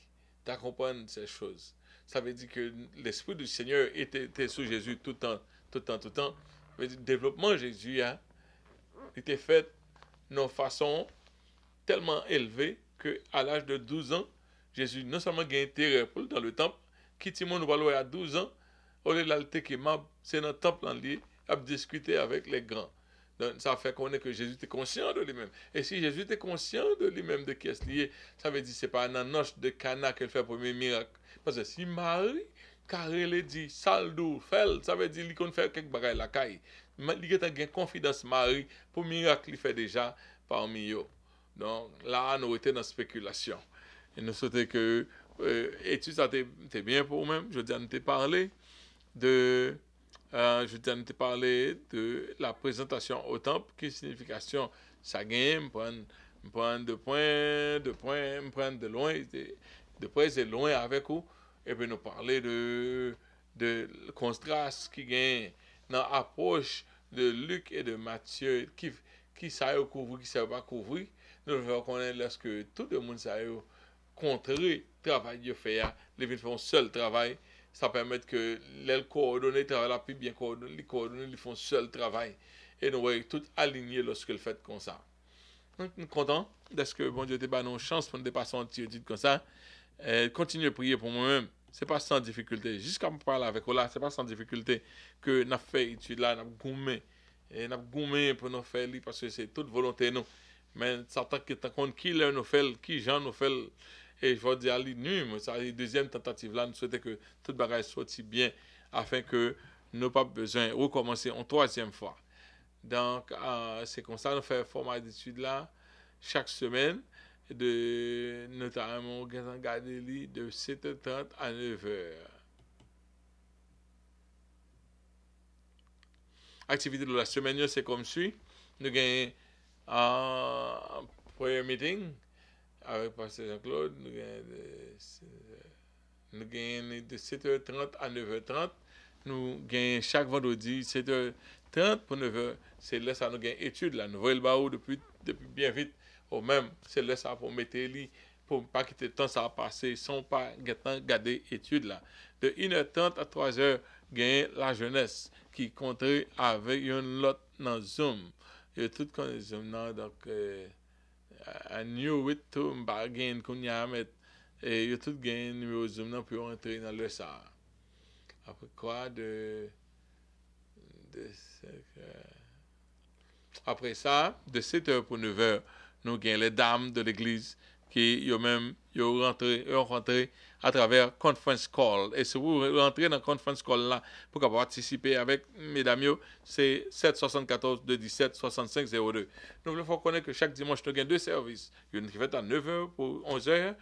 Tu comprends ces choses. Ça veut dire que l'Esprit du Seigneur était sur Jésus tout le temps. Le développement de Jésus était fait d'une façon tellement élevée qu'à l'âge de 12 ans, Jésus non seulement gagne intérêt pour dans le temple, qui Timon nous parle à 12 ans, au lieu de l'alté qui c'est dans le temple en lié, à discuter avec les grands. Donc, ça fait qu'on est que Jésus était conscient de lui-même. Et si Jésus était conscient de lui-même de qui est lié, ça veut dire que ce n'est pas dans la noche de Cana qu'il fait le premier miracle. Parce que si Marie, car elle dit, Saldou, fait, ça veut dire qu'il qu'on fait quelque chose la caille. Il a une confidence Marie pour le miracle qu'il fait déjà parmi eux. Donc là, nous étions dans la spéculation. Et nous souhaitons que l'étude, ça était bien pour nous-mêmes. Je dis, nous t'ai parlé de la présentation au temple, qui signification ça gagne, prendre de point, prendre de loin, de près et loin avec vous, et puis nous parler de le contraste qui gagne dans l'approche de Luc et de Matthieu, qui ça couvrir, qui ça va couvrir. Nous devons connaître lorsque tout le monde ça contrer le travail de faire, les font seul travail. Ça permet que les coordonnées travaillent plus bien coordonnées, les coordonnées ils font seul travail. Et nous voyons tout aligné lorsque le fait comme ça. Donc, nous sommes contents d'être que bon Dieu te donne une chance pour nous dépasser un petit comme ça. Continuez à prier pour moi-même. Ce n'est pas sans difficulté. Jusqu'à me parler avec vous là, ce n'est pas sans difficulté que nous avons fait l'étude là, nous avons gommé. Et nous avons gommé pour nous faire parce que c'est toute volonté nous. Mais ça tant que qui leur nous fait, qui Jean nous fait. Et je vais dire à l'INU, ça la deuxième tentative là, nous souhaitons que toute bagage soit bien afin que nous n'ayons pas besoin de recommencer une troisième fois. Donc, c'est comme ça, nous faisons format d'études là, chaque semaine, notamment, regarder de 7h30 à 9h. Activité de la semaine, c'est comme suit. Nous avons un prayer meeting avec Pasteur Jean-Claude, nous gagnons de 7h30 à 9h30. Nous gagnons chaque vendredi 7h30 pour 9h. C'est là ça nous gagnons études. La nouvelle barreau depuis bien vite. Au même, c'est là ça pour mettre les pour ne pas quitter le temps ça a passé sans pas garder études là. De 1h30 à 3h, gagnons la jeunesse qui compte avec une autre dans Zoom. Et tout comme Zoom là, donc à New with tout bargain qu'on y a mettre et il y a tout gain numéro Zoom pour entrer dans le ça. Après quoi après ça, de 7h pour 9h, nous gagnons les dames de l'église qui ont rentré à travers conference call. Et si vous rentrez dans conference call là pour participer avec mesdames, c'est 774 217 65 02. Nous voulons connaître que chaque dimanche, nous avons deux services. Une qui fait à 9h pour 11h,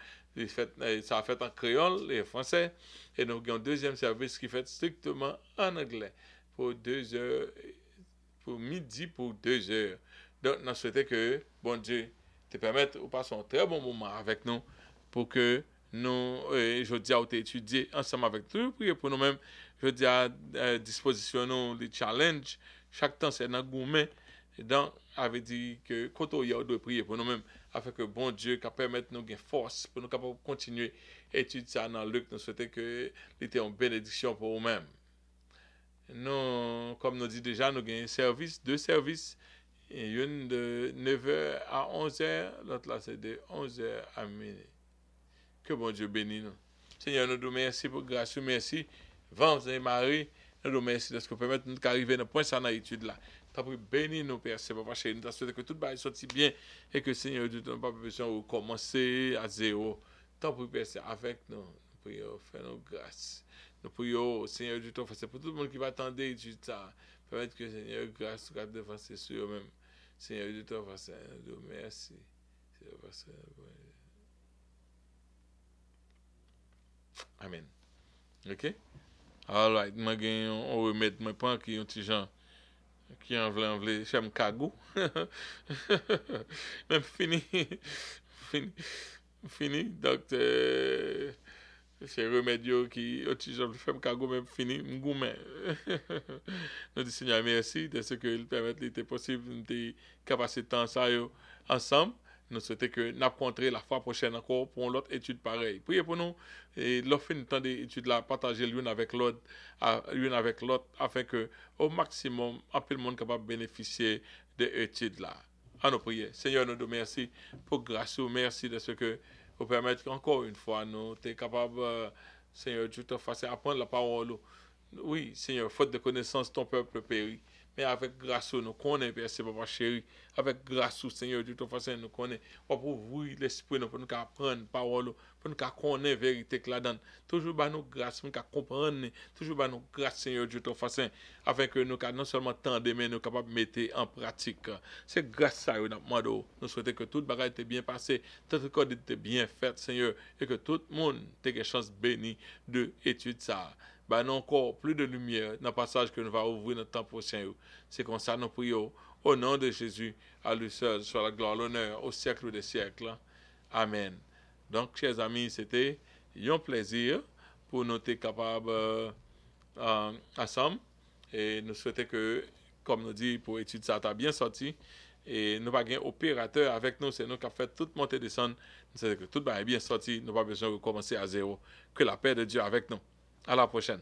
ça fait en créole et en français. Et nous avons un deuxième service qui fait strictement en anglais pour 2h, pour midi pour 2h. Donc, nous souhaitons que, bon Dieu, te permette de passer un très bon moment avec nous pour que nous, je dis à étudier ensemble avec tout, prier pour nous-mêmes, je dis à disposition nous les challenges, chaque temps c'est dans gourmet, donc avait dit que quand on y a de prier pour nous-mêmes afin que bon Dieu qui permette nous une force pour nous capables continuer étudier ça dans Luc. Nous souhaitons que c'était une bénédiction pour nous-mêmes. Nous, comme nous dit déjà, nous avons deux services. Une de 9h à 11h, l'autre là c'est de 11h à minuit. Que bon Dieu bénisse nous. Seigneur, nous te remercions pour grâce, merci. Vents et Marie, nous te remercions de ce que vous permettez de nous arriver à point ça dans l'étude là. T'as pris béni nos pères, c'est papa chéri, nous t'as souhaité que tout va sortir bien et que Seigneur Dieu, tu n'as pas besoin de recommencer à zéro. T'as pris Père, c'est avec nous. Nous prions, fais-nous grâce. Nous prions, Seigneur Dieu, c'est pour tout le monde qui va attendre étude ça. Permettre que Seigneur, grâce, garde défense sur eux-mêmes. Seigneur Dieu, merci. Amen. Ok? Alright, moi, on remet, moi, pas qui ont petit gens qui en veulent, j'aime cagou. Même fini. fini. Donc, c'est Remédio qui, petit gens, fait cargo, même fini, m'goumen. Nous disons, Seigneur, merci de ce qu'il permet, il était possible, de passer temps ça ensemble. Nous souhaitons que nous rencontrions la fois prochaine encore pour une autre étude pareille. Priez pour nous et l'offre une temps d'étude là, partager l'une avec l'autre, afin que au maximum, un peu le monde capable de bénéficier de l'étude là. À nos prières. Seigneur, nous te remercions pour grâce, merci de ce que vous permettez qu'encore une fois nous sommes capables, Seigneur, Dieu te fasse apprendre la parole. Oui, Seigneur, faute de connaissance, ton peuple périt. Mais avec grâce, nous connaissons, Père, c'est papa chéri. Avec grâce, Seigneur, Dieu te fasse, nous connaissons. Pour ouvrir l'esprit, pour nous apprendre la parole, pour nous connaître la vérité que là-dedans. Toujours, nous grâce, pour nous comprendre. Toujours, nous grâce, Seigneur, Dieu te fasse, afin que nous non seulement tendre, mais nous capables de mettre en pratique. C'est grâce à nous, nous souhaitons que toute bagaille était bien passée, toute récolte était bien faite, Seigneur, et que tout le monde ait une chance bénie de étudier ça. Bah, non, encore plus de lumière dans le passage que nous allons ouvrir dans le temps prochain. C'est comme ça nous prions au nom de Jésus, à lui seul, soit la gloire, l'honneur au siècle des siècles. Amen. Donc, chers amis, c'était un plaisir pour nous être capables ensemble. Et nous souhaitons que, comme nous dit, pour étudier ça, tu as bien sorti. Et nous pas un opérateur avec nous, c'est nous qui avons fait toute montée et descendre. Nous savons que tout est bien sorti, nous n'avons pas besoin de recommencer à zéro. Que la paix de Dieu avec nous. À la prochaine.